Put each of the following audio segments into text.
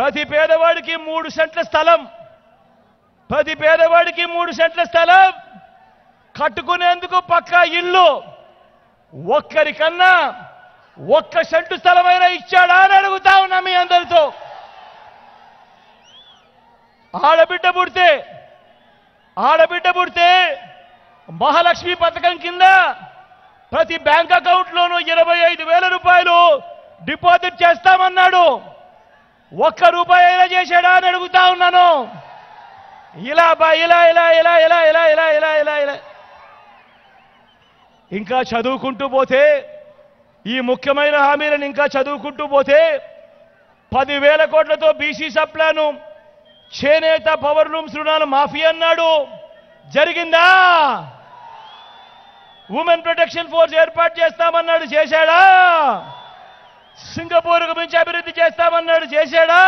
ప్రతి పేదవాడికి 3 సెంట్ల స్థలం, ప్రతి పేదవాడికి 3 సెంట్ల స్థలం కట్టుకునేందుకు పక్కా ఇల్లు. ఒక్కరికన్నా 1 సెంటు స్థలమైనా ఇచ్చాడా అని అడుగుతా ఉన్నా మీ అందరితో. ఆడబిడ్డ పుడితే మహాలక్ష్మి పథకం కింద ప్రతి బ్యాంక్ అకౌంట్లోనూ 25,000 రూపాయలు డిపాజిట్ చేస్తామన్నాడు. 1 రూపాయి అయినా చేశాడా అని అడుగుతా ఉన్నాను. ఇలా ఇంకా చదువుకుంటూ పోతే, ఈ ముఖ్యమైన హామీలను ఇంకా చదువుకుంటూ పోతే 10,000 కోట్లతో బీసీ సప్లాను, చేనేత పవర్ లూమ్స్ రుణాలు మాఫీ అన్నాడు. జరిగిందా? ఉమెన్ ప్రొటెక్షన్ ఫోర్స్ ఏర్పాటు చేస్తామన్నాడు, చేశాడా? సింగపూర్కు మించి అభివృద్ధి చేస్తామన్నాడు, చేశాడా?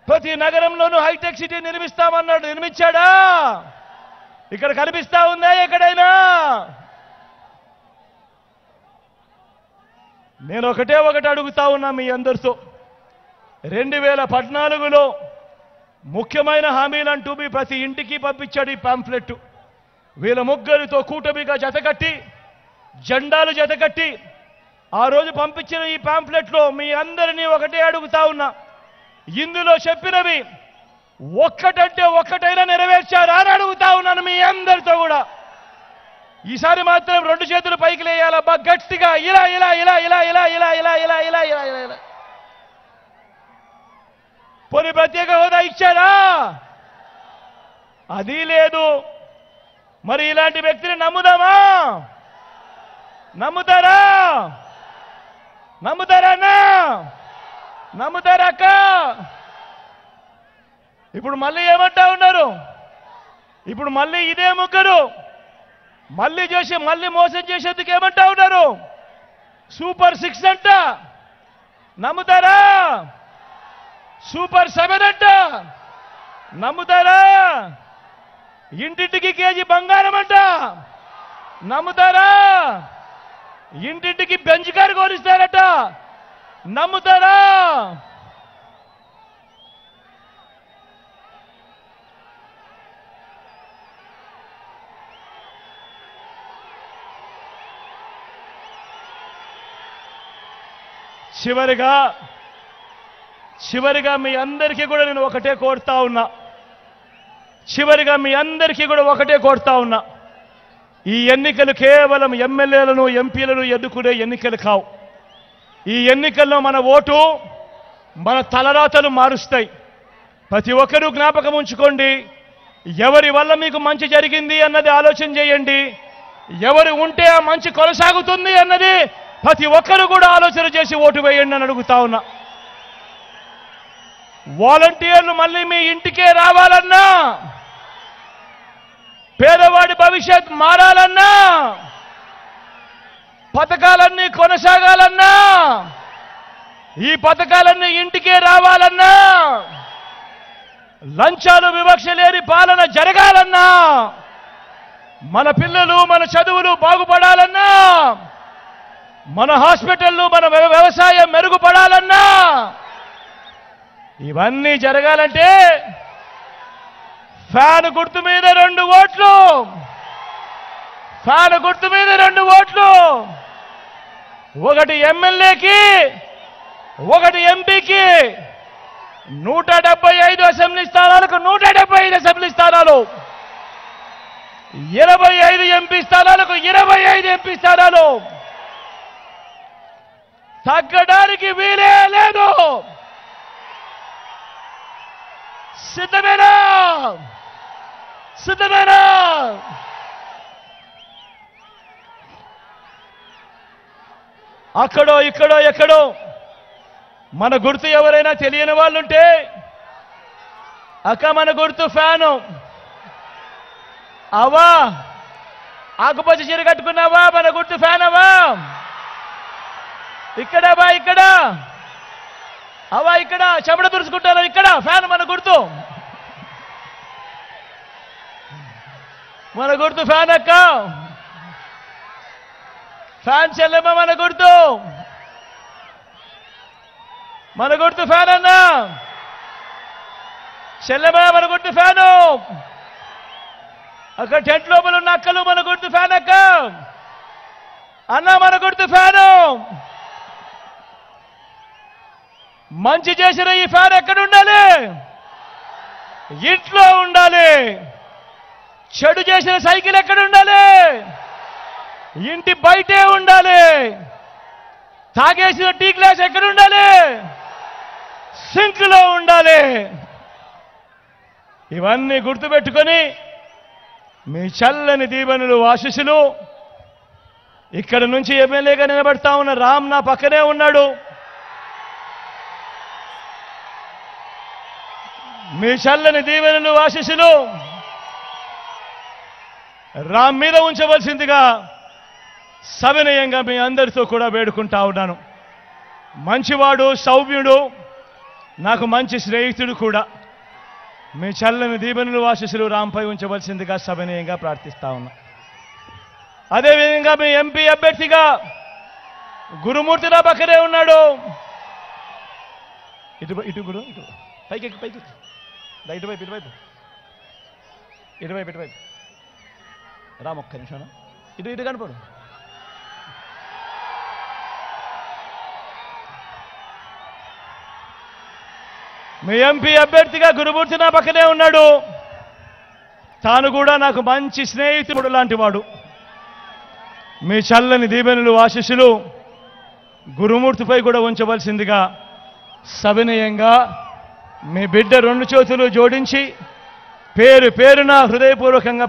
ప్రతి నగరంలోనూ హైటెక్ సిటీ నిర్మిస్తామన్నాడు, నిర్మించాడా? ఇక్కడ కనిపిస్తా ఉందా ఎక్కడైనా? నేను ఒకటి అడుగుతా ఉన్నా మీ అందరితో. 2014లో ముఖ్యమైన హామీలంటూ మీ ప్రతి ఇంటికి పంపించాడు ఈ పాంఫ్లెట్. వీళ్ళ ముగ్గురితో కూటమిగా జతకట్టి, జెండాలు జతకట్టి ఆ రోజు పంపించిన ఈ పాంఫ్లెట్లో మీ అందరినీ ఒకటే అడుగుతా ఉన్నా, ఇందులో చెప్పినవి ఒక్కటంటే ఒక్కటైనా నెరవేర్చారా అని అడుగుతా ఉన్నాను మీ అందరితో కూడా. ఈసారి మాత్రం 2 చేతులు పైకి లేయాలబ్బా గట్టిగా, ఇలా ఇలా ఇలా ఇలా ఇలా ఇలా ఇలా ఇలా ఇలా ఇలా ఇలా. పోనీ ప్రత్యేక హోదా ఇచ్చారా? అది లేదు. మరి ఇలాంటి వ్యక్తిని నమ్ముదామా? నమ్ముతారా? నమ్ముతారన్నా? నమ్ముతారక్క? ఇప్పుడు మళ్ళీ ఏమంటా ఉన్నారు? ఇప్పుడు మళ్ళీ ఇదే ముగ్గురు మళ్ళీ మోసం చేసేందుకు ఏమంటా ఉన్నారు? సూపర్ 6 అంట. నమ్ముతారా? సూపర్ 7 అంట. నమ్ముతారా? ఇంటింటికి కేజీ బంగారం అంట. నమ్ముతారా? ఇంటింటికి బెంచ్ కారు కొనిస్తారట. నమ్ముతారా? చివరిగా మీ అందరికీ కూడా నేను ఒకటే కోరుతా ఉన్నా. ఈ ఎన్నికలు కేవలం ఎమ్మెల్యేలను, ఎంపీలను ఎన్నుకునే ఎన్నికలు కావు. ఈ ఎన్నికల్లో మన ఓటు మన తలరాతలు మారుస్తాయి. ప్రతి ఒక్కరూ జ్ఞాపకం ఉంచుకోండి. ఎవరి వల్ల మీకు మంచి జరిగింది అన్నది ఆలోచన చేయండి. ఎవరు ఉంటే ఆ మంచి కొనసాగుతుంది అన్నది ప్రతి ఒక్కరూ కూడా ఆలోచన చేసి ఓటు వేయండి అని అడుగుతా ఉన్నా. వాలంటీర్లు మళ్ళీ మీ ఇంటికే రావాలన్నా, పేదవాడి భవిష్యత్ మారాలన్నా, పథకాలన్నీ కొనసాగాలన్నా, ఈ పథకాలన్నీ ఇంటికే రావాలన్నా, లంచాలు వివక్ష లేని పాలన జరగాలన్నా, మన పిల్లలు మన చదువులు బాగుపడాలన్నా, మన హాస్పిటళ్లు మన వ్యవసాయం మెరుగుపడాలన్నా, ఇవన్నీ జరగాలంటే ఫ్యాన్ గుర్తు మీద 2 ఓట్లు, ఫ్యాన్ గుర్తు మీద 2 ఓట్లు, ఒకటి ఎమ్మెల్యేకి, ఒకటి ఎంపీకి. 175 అసెంబ్లీ స్థానాలకు 175 అసెంబ్లీ స్థానాలు, 25 ఎంపీ స్థానాలకు 25 ఎంపీ స్థానాలు. తగ్గడానికి వీలే లేదు. సిద్ధమేనా? అక్కడో ఇక్కడో ఎక్కడో మన గుర్తు ఎవరైనా తెలియని వాళ్ళుంటే, అక్క మన గుర్తు ఫ్యాను. అవా ఆకుపచ్చ చీర కట్టుకున్నావా? మన గుర్తు ఫ్యాన్ అవా? ఇక్కడ బా, ఇక్కడ అవా, ఇక్కడ చెమట తుడుచుకుంటారు, ఇక్కడ ఫ్యాన్ మన గుర్తు. మన గుర్తు ఫ్యాన్ అక్క, ఫ్యాన్ చెల్లెమ్మ మన గుర్తు. మన గుర్తు ఫ్యాన్ అన్నా, చెల్లెమా మన గుర్తు ఫ్యాను, అక్కడ టెంట్ లోపల ఉన్న అక్కలు మన గుర్తు ఫ్యాన్ అక్క, అన్న మన గుర్తు ఫ్యాను. మంచి చేసిన ఈ ఫ్యాన్ ఎక్కడ ఉండాలి? ఇంట్లో ఉండాలి. చెడు చేసిన సైకిల్ ఎక్కడ ఉండాలి? ఇంటి బయటే ఉండాలి. తాగేసిన టీ గ్లాస్ ఎక్కడ ఉండాలి? సింక్లో ఉండాలి. ఇవన్నీ గుర్తుపెట్టుకొని మీ చల్లని దీవెనలు ఆశీస్సులు. ఇక్కడ నుంచి ఎమ్మెల్యేగా నిలబడతా ఉన్న రామ్ నా పక్కనే ఉన్నాడు. మీ చల్లని దీవెనలు ఆశీస్సులు రామ్ మీద ఉంచవలసిందిగా సవినయంగా మీ అందరితో కూడా వేడుకుంటా ఉన్నాను. మంచివాడు, సౌమ్యుడు, నాకు మంచి స్నేహితుడు కూడా. మీ చల్లని దీవెనలు ఆశీస్సులు రాంపై ఉంచవలసిందిగా సవినయంగా ప్రార్థిస్తా ఉన్నా. అదేవిధంగా మీ ఎంపీ అభ్యర్థిగా గురుమూర్తి నా పక్కనే ఉన్నాడు. ఇటు గురు, ఇటు పైకి ఇటువైపు రామ్, ఒక్క నిమిషం ఇటు కనపడు. మీ ఎంపీ అభ్యర్థిగా గురుమూర్తి నా పక్కనే ఉన్నాడు. తాను కూడా నాకు మంచి స్నేహితుడు లాంటి వాడు. మీ చల్లని దీవెనలు ఆశీస్సులు గురుమూర్తిపై కూడా ఉంచవలసిందిగా సవినయంగా మీ బిడ్డ రెండు చేతులు జోడించి పేరున హృదయపూర్వకంగా